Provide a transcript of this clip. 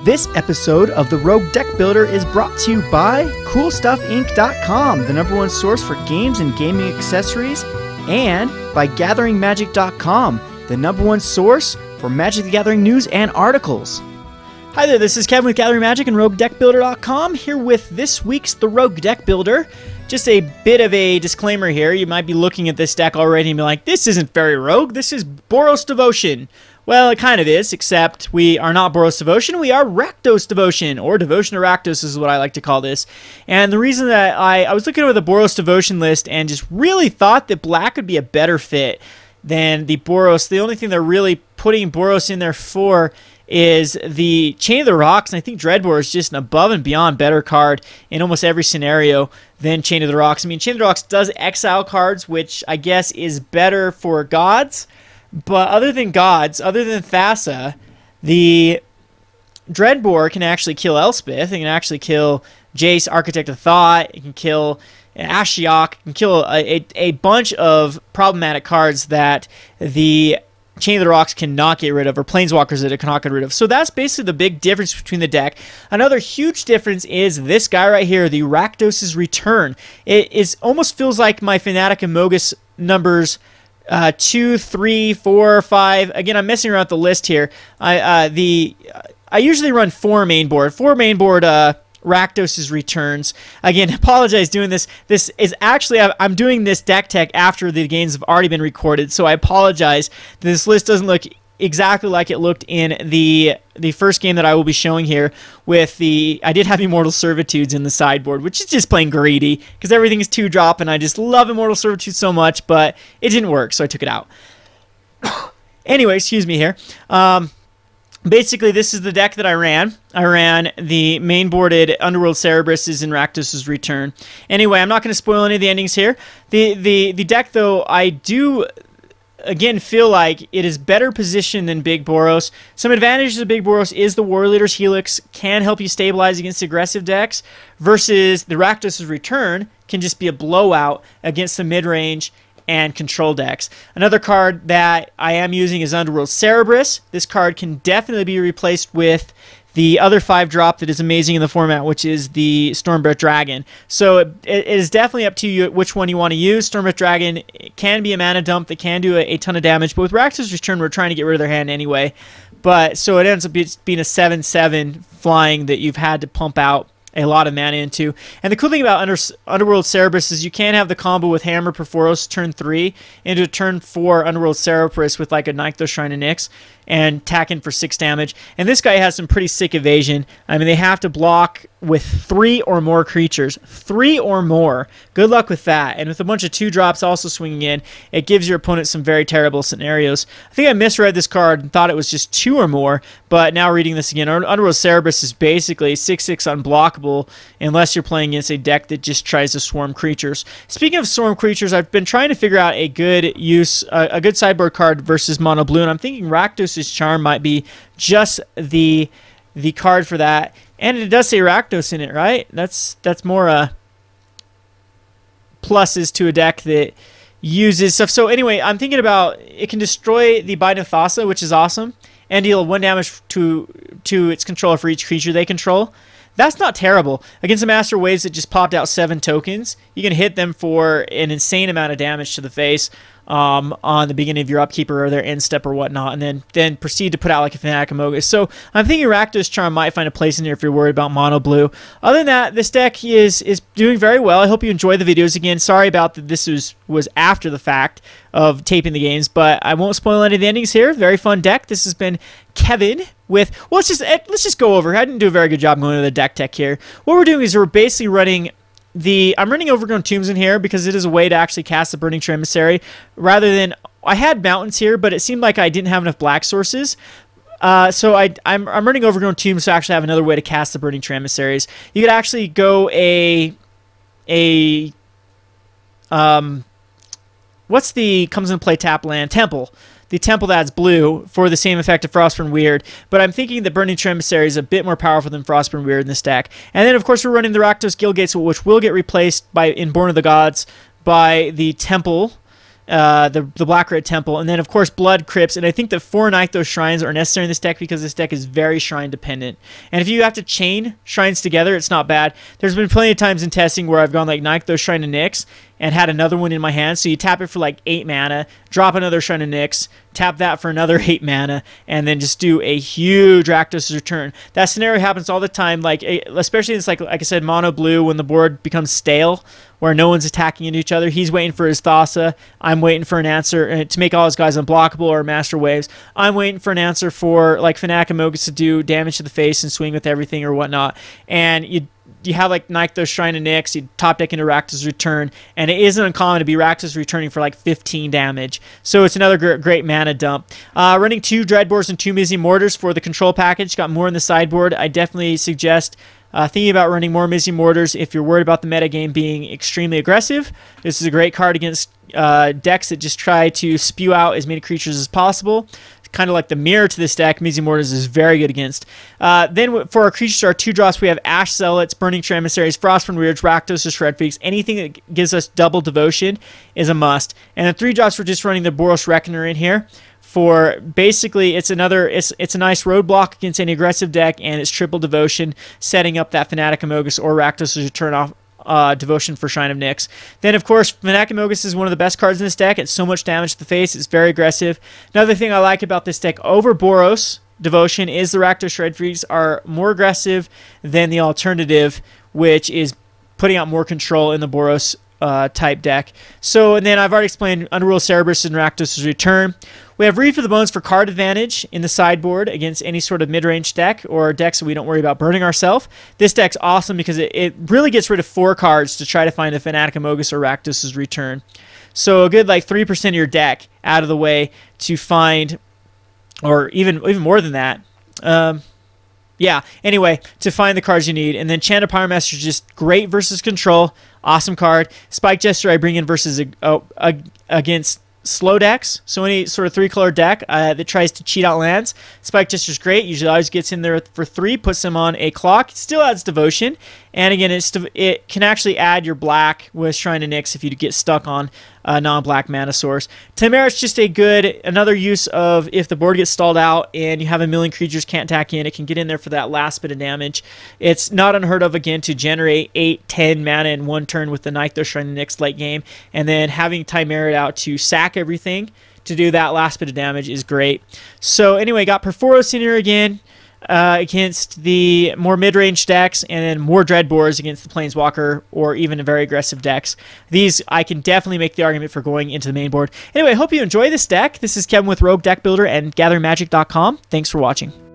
This episode of the Rogue Deck Builder is brought to you by CoolStuffInc.com, the #1 source for games and gaming accessories, and by GatheringMagic.com, the #1 source for Magic the Gathering news and articles. Hi there, this is Kevin with Gathering Magic and Roguedeckbuilder.com, here with this week's The Rogue Deck Builder. Just a bit of a disclaimer here. You might be looking at this deck already and be like, this isn't very rogue, this is Boros Devotion. Well, it kind of is, except we are not Boros Devotion, we are Rakdos Devotion, or Devotion to Rakdos is what I like to call this. And the reason that I was looking over the Boros Devotion list and just really thought that black would be a better fit than the Boros. The only thing they're really putting Boros in there for is the Chain of the Rocks, and I think Dreadbore is just an above and beyond better card in almost every scenario than Chain of the Rocks. I mean, Chain of the Rocks does exile cards, which I guess is better for gods, but other than gods, other than Thassa, the Dreadbore can actually kill Elspeth. It can actually kill Jace, Architect of Thought. It can kill Ashiok. It can kill a bunch of problematic cards that the Chain of the Rocks cannot get rid of, or Planeswalkers that it cannot get rid of. So that's basically the big difference between the deck. Another huge difference is this guy right here, the Rakdos' Return. It almost feels like my Fnatic and Mogus numbers 2, 3, 4, 5. Again, I'm messing around with the list here. I usually run 4 main board. 4 main board Rakdos' Returns. Again, apologize doing this. This is actually, I'm doing this deck tech after the games have already been recorded, so I apologize. This list doesn't look exactly like it looked in the first game that I will be showing here with I did have Immortal Servitudes in the sideboard, which is just plain greedy, because everything is 2-drop, and I just love Immortal Servitude so much, but it didn't work, so I took it out. Anyway, excuse me here. Basically, this is the deck that I ran. I ran the main-boarded Underworld Cerberus in Rakdos' Return. Anyway, I'm not going to spoil any of the endings here. The deck, though, I do, again, feel like it is better positioned than Big Boros. Some advantages of Big Boros is the War Leader's Helix can help you stabilize against aggressive decks, versus the Rakdos' Return can just be a blowout against the mid-range and control decks. Another card that I am using is Underworld Cerberus. This card can definitely be replaced with the other 5-drop that is amazing in the format, which is the Stormbreath Dragon. So it is definitely up to you which one you want to use. Stormbreath Dragon can be a mana dump that can do a ton of damage, but with Rakdos' Return, we're trying to get rid of their hand anyway. But so it ends up being a 7/7 flying that you've had to pump out a lot of mana into. And the cool thing about Underworld Cerberus is you can have the combo with Hammer Perforos turn 3 into turn 4 Underworld Cerberus with like a Nykthos Shrine of Nyx and tack in for 6 damage. And this guy has some pretty sick evasion. I mean, they have to block with 3 or more creatures. 3 or more. Good luck with that. And with a bunch of 2-drops also swinging in, it gives your opponent some very terrible scenarios. I think I misread this card and thought it was just 2 or more, but now reading this again, Underworld Cerberus is basically 6/6 unblockable unless you're playing against a deck that just tries to swarm creatures. Speaking of swarm creatures, I've been trying to figure out a good sideboard card versus mono blue, and I'm thinking Rakdos' Charm might be just the card for that. And it does say Rakdos in it, right? That's more pluses to a deck that uses stuff. So anyway, I'm thinking about it can destroy the Binding of Thassa, which is awesome, and deal 1 damage to its controller for each creature they control. That's not terrible. Against the Master Waves that just popped out 7 tokens, you can hit them for an insane amount of damage to the face on the beginning of your upkeeper or their end step or whatnot, and then proceed to put out like a Fnatic and Mogus. So I'm thinking Rakdos Charm might find a place in here if you're worried about mono blue. Other than that, this deck is doing very well. I hope you enjoy the videos. Again, sorry about that this was after the fact of taping the games, but I won't spoil any of the endings here. Very fun deck. This has been Kevin with, well, let's just go over. I didn't do a very good job going over the deck tech here. What we're doing is we're basically running I'm running Overgrown Tombs in here because it is a way to actually cast the Burning Tree Emissary rather than, I had Mountains here, but it seemed like I didn't have enough black sources. So I'm running Overgrown Tombs to actually have another way to cast the Burning Tree Emissaries. You could actually go comes into play tap land? Temple. The Temple that's blue for the same effect of Frostburn Weird, but I'm thinking the Burning Tree Emissary is a bit more powerful than Frostburn Weird in this deck. And then, of course, we're running the Rakdos Guildgates, which will get replaced in Born of the Gods by the Temple the black-red temple, and then of course blood, crypts, and I think that 4 Rakdos shrines are necessary in this deck because this deck is very shrine dependent. And if you have to chain shrines together, it's not bad. There's been plenty of times in testing where I've gone like Rakdos Shrine of Nyx and had another one in my hand. So you tap it for like 8 mana, drop another Shrine of Nyx, tap that for another 8 mana, and then just do a huge Rakdos return. That scenario happens all the time, like especially it's like I said, mono blue, when the board becomes stale, where no one's attacking into each other. He's waiting for his Thassa. I'm waiting for an answer to make all his guys unblockable or master waves. I'm waiting for an answer for like Fnatic Amogus to do damage to the face and swing with everything or whatnot. And you have like Rakdos Shrine of Nyx, you top deck into Rakdos Return, and it isn't uncommon to be Rakdos returning for like 15 damage. So it's another great mana dump. Running 2 Dreadbores and 2 Mizzy Mortars for the control package. Got more in the sideboard. I definitely suggest thinking about running more Mizzy Mortars if you're worried about the metagame being extremely aggressive. This is a great card against decks that just try to spew out as many creatures as possible. Kind of like the mirror to this deck, Mizzy Mortars is very good against. Then for our creatures, our 2 drops, we have Ash Zealots, Burning Tree Emissaries, Frostborn Weirds, Rakdos, or Shredfigs. Anything that gives us double devotion is a must. And the 3 drops, we're just running the Boros Reckoner in here. For basically, it's a nice roadblock against any aggressive deck, and it's triple devotion, setting up that Fnatic Amogus or Rakdos to turn off devotion for Shrine of Nyx. Then, of course, Fnatic Amogus is one of the best cards in this deck. It's so much damage to the face. It's very aggressive. Another thing I like about this deck over Boros devotion is the Rakdos Shredfigs are more aggressive than the alternative, which is putting out more control in the Boros type deck. So, and then I've already explained Underworld Cerberus and Rakdos' Return. We have Reef of the Bones for card advantage in the sideboard against any sort of mid-range deck or decks that we don't worry about burning ourselves. This deck's awesome because it really gets rid of 4 cards to try to find a Fnatic Amogus or Rakdos' Return. So a good like 3% of your deck out of the way to find, or even more than that. Yeah, anyway, to find the cards you need. And then Chant of Pyromaster is just great versus control. Awesome card. Spike Jester I bring in versus against slow decks. So any sort of 3-color deck that tries to cheat out lands, Spike Jester's great. Usually always gets in there for 3, puts them on a clock. It still adds devotion. And again, it can actually add your black with Shrine of Nyx if you get stuck on a non-black mana source. Timaera's just another use of if the board gets stalled out and you have a million creatures can't attack in, it can get in there for that last bit of damage. It's not unheard of, again, to generate 8-10 mana in 1 turn with the Rakdos Shrine of Nyx late game, and then having Timaera out to sack everything to do that last bit of damage is great. So anyway, got Perforos in here again. Against the more mid-range decks, and then more Dreadbores against the Planeswalker or even very aggressive decks. These, I can definitely make the argument for going into the main board. Anyway, I hope you enjoy this deck. This is Kevin with Roguedeckbuilder and GatheringMagic.com. Thanks for watching.